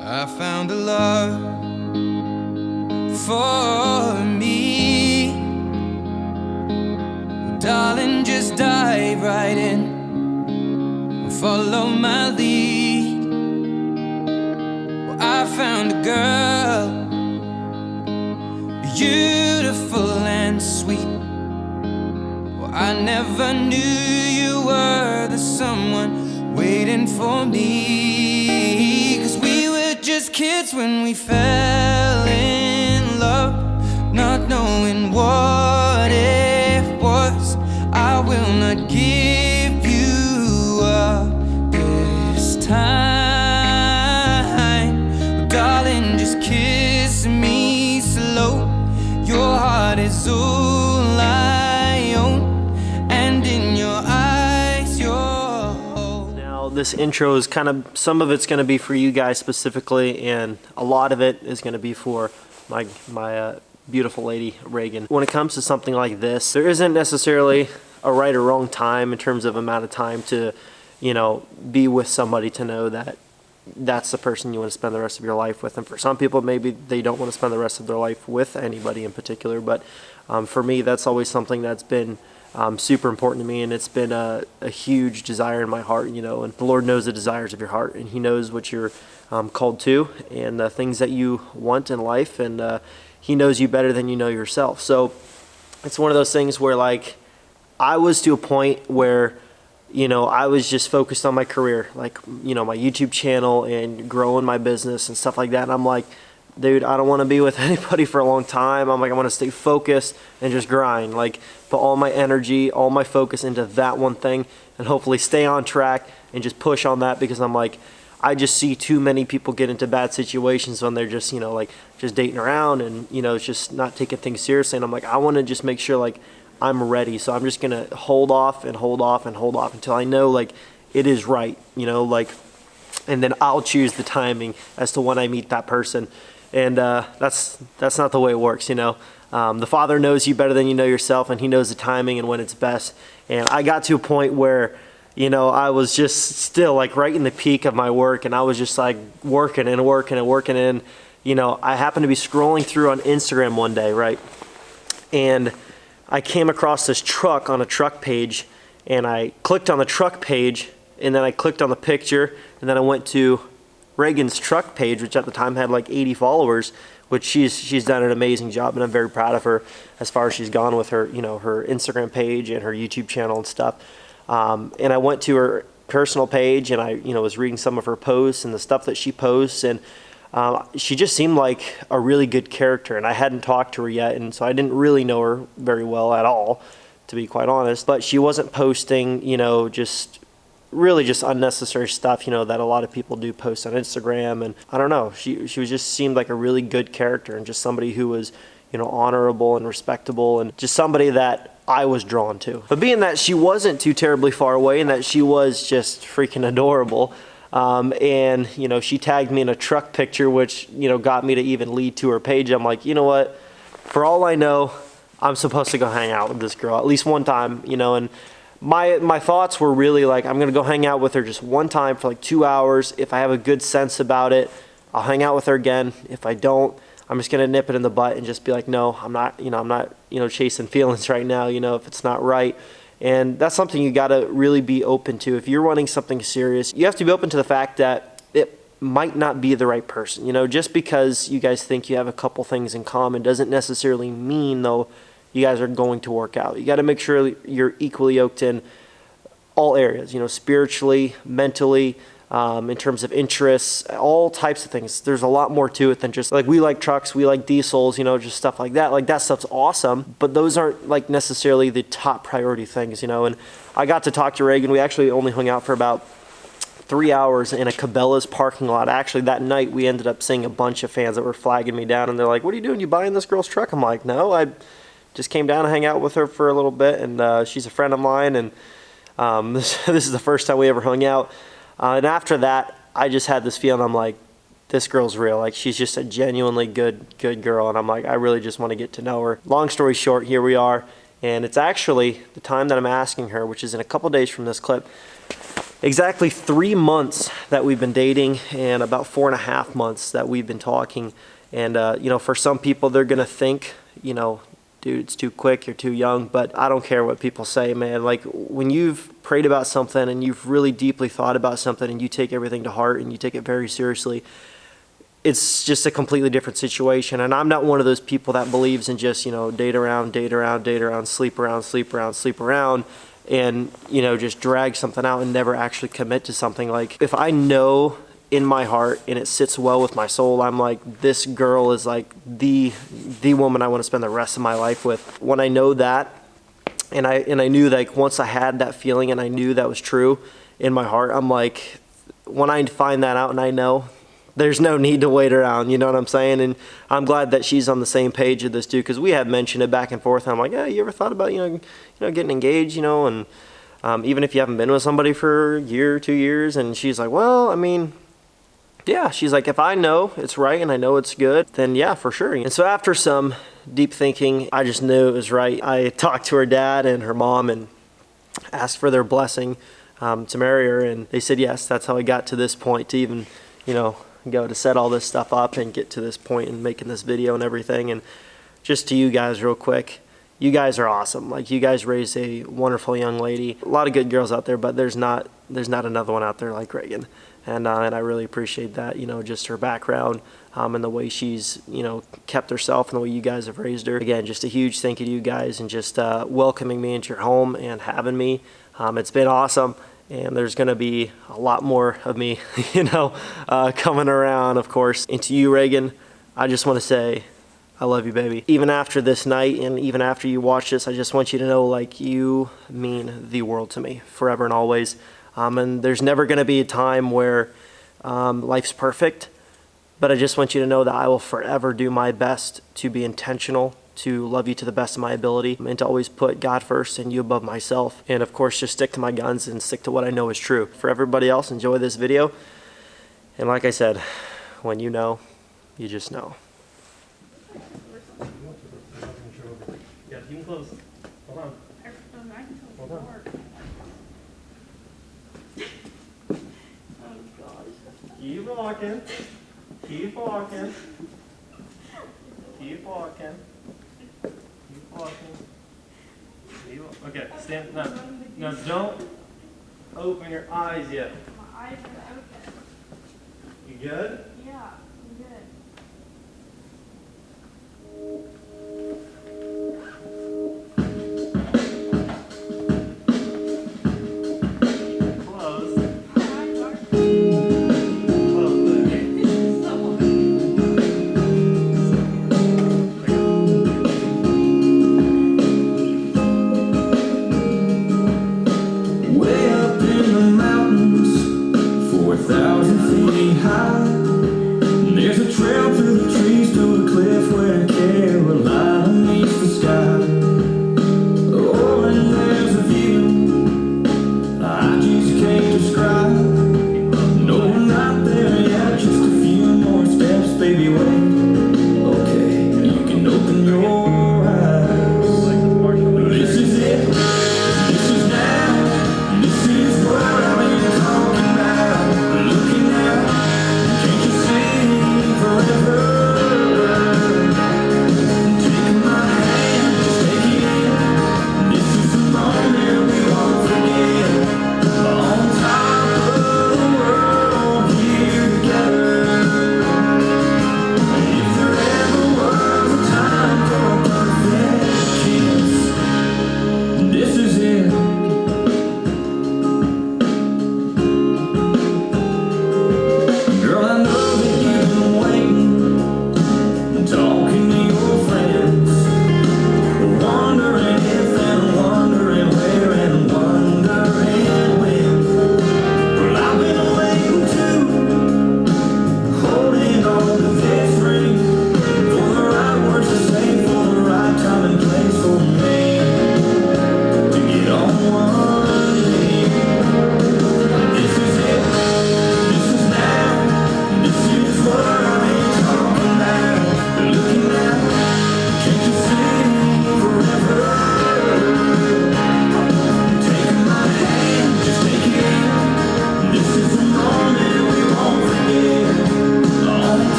I found a love for me. Well, darling, just dive right in, follow my lead. Well, I found a girl, beautiful and sweet. Well, I never knew you were the someone waiting for me. 'Cause we were just kids when we fell in love, not knowing what it was. I will not give you up this time. Well, darling, just kiss me slow. Your heart is all I own, and in your eyes, you're whole. Now, this intro is kind of, some of it's going to be for you guys specifically, and a lot of it is going to be for my beautiful lady, Reagan. When it comes to something like this, there isn't necessarily a right or wrong time in terms of amount of time to, you know, be with somebody to know that that's the person you want to spend the rest of your life with. And for some people, maybe they don't want to spend the rest of their life with anybody in particular. But for me, that's always something that's been super important to me, and it's been a huge desire in my heart, you know. And the Lord knows the desires of your heart, and He knows what you're called to, and the things that you want in life, and He knows you better than you know yourself. So it's one of those things where, like, I was to a point where, you know, I was just focused on my career, like, you know, my YouTube channel and growing my business and stuff like that. And I'm like, dude, I don't want to be with anybody for a long time. I'm like, I want to stay focused and just grind, like put all my energy, all my focus into that one thing, and hopefully stay on track and just push on that, because I'm like, I just see too many people get into bad situations when they're just, you know, like just dating around and, you know, it's just not taking things seriously. And I'm like, I want to just make sure, like, I'm ready. So I'm just going to hold off and hold off and hold off until I know, like, it is right, you know, like, and then I'll choose the timing as to when I meet that person. And that's not the way it works, you know. The Father knows you better than you know yourself, and He knows the timing and when it's best. And I got to a point where, you know, I was just still like right in the peak of my work, and I was just like working and working and working. And, you know, I happened to be scrolling through on Instagram one day, right? And I came across this truck on a truck page, and I clicked on the truck page, and then I clicked on the picture, and then I went to Reagan's truck page, which at the time had like 80 followers, which she's done an amazing job, and I'm very proud of her as far as she's gone with her, you know, her Instagram page and her YouTube channel and stuff. And I went to her personal page, and I, you know, was reading some of her posts and the stuff that she posts, and she just seemed like a really good character, and I hadn't talked to her yet, and so I didn't really know her very well at all, to be quite honest. But she wasn't posting, you know, just really just unnecessary stuff, you know, that a lot of people do post on Instagram. And I don't know, she was just seemed like a really good character, and just somebody who was, you know, honorable and respectable, and just somebody that I was drawn to. But being that she wasn't too terribly far away, and that she was just freaking adorable, and, you know, she tagged me in a truck picture, which, you know, got me to even lead to her page. I'm like, you know what, for all I know, I'm supposed to go hang out with this girl at least one time, you know. And my thoughts were really like, I'm gonna go hang out with her just one time for like 2 hours. If I have a good sense about it, I'll hang out with her again. If I don't, I'm just gonna nip it in the butt and just be like, no, I'm not, you know, chasing feelings right now, you know, if it's not right. And that's something you gotta really be open to. If you're wanting something serious, you have to be open to the fact that it might not be the right person. You know, just because you guys think you have a couple things in common doesn't necessarily mean, though, you guys are going to work out. You gotta make sure you're equally yoked in all areas, you know, spiritually, mentally, in terms of interests, all types of things. There's a lot more to it than just like, we like trucks, we like diesels, you know, just stuff like that. Like, that stuff's awesome, but those aren't like necessarily the top priority things, you know. And I got to talk to Reagan. We actually only hung out for about 3 hours in a Cabela's parking lot. Actually, that night we ended up seeing a bunch of fans that were flagging me down, and they're like, what are you doing? You buying this girl's truck? I'm like, no, I just came down to hang out with her for a little bit, and she's a friend of mine, and this is the first time we ever hung out. And after that, I just had this feeling, I'm like, this girl's real. Like, she's just a genuinely good girl. And I'm like, I really just want to get to know her. Long story short, here we are. And it's actually the time that I'm asking her, which is in a couple days from this clip. exactly 3 months that we've been dating and about 4.5 months that we've been talking. And, you know, for some people, they're going to think, you know, dude, it's too quick, you're too young. But I don't care what people say, man. Like, when you've prayed about something and you've really deeply thought about something and you take everything to heart and you take it very seriously, it's just a completely different situation. And I'm not one of those people that believes in just, you know, date around, date around, date around, sleep around, sleep around, sleep around, and, you know, just drag something out and never actually commit to something. Like, if I know in my heart and it sits well with my soul, I'm like, this girl is like the woman I want to spend the rest of my life with. When I know that, and I knew, like, once I had that feeling and I knew that was true in my heart, I'm like, when I find that out and I know, there's no need to wait around, you know what I'm saying? And I'm glad that she's on the same page with this too, because we have mentioned it back and forth. And I'm like, yeah, you ever thought about, you know, getting engaged, you know, and even if you haven't been with somebody for a year, 2 years, and she's like, well, I mean, yeah, she's like, if I know it's right and I know it's good, then yeah, for sure. And so after some deep thinking, I just knew it was right. I talked to her dad and her mom and asked for their blessing to marry her, and they said yes. That's how I got to this point, to even, you know, go to set all this stuff up and get to this point and making this video and everything. And just to you guys real quick, you guys are awesome. Like, you guys raised a wonderful young lady. A lot of good girls out there, but there's not another one out there like Reagan. And I really appreciate that, you know, just her background and the way she's, you know, kept herself and the way you guys have raised her. Again, just a huge thank you to you guys, and just welcoming me into your home and having me. It's been awesome. And there's going to be a lot more of me, you know, coming around, of course. And to you, Reagan, I just want to say, I love you, baby. Even after this night and even after you watch this, I just want you to know, like, you mean the world to me, forever and always. And there's never going to be a time where life's perfect, but I just want you to know that I will forever do my best to be intentional, to love you to the best of my ability, and to always put God first and you above myself. And of course, just stick to my guns and stick to what I know is true. For everybody else, enjoy this video. And like I said, when you know, you just know. Yeah, keep them close. Hold on. Hold on. Oh gosh. Keep walking. Keep walking. Keep walking. Keep walking. Okay, stand. No, don't open your eyes yet. My eyes are open. You good? Yeah, I'm good. Close. My eyes are Close, baby. so Way up in the mountains, 4,000 feet high.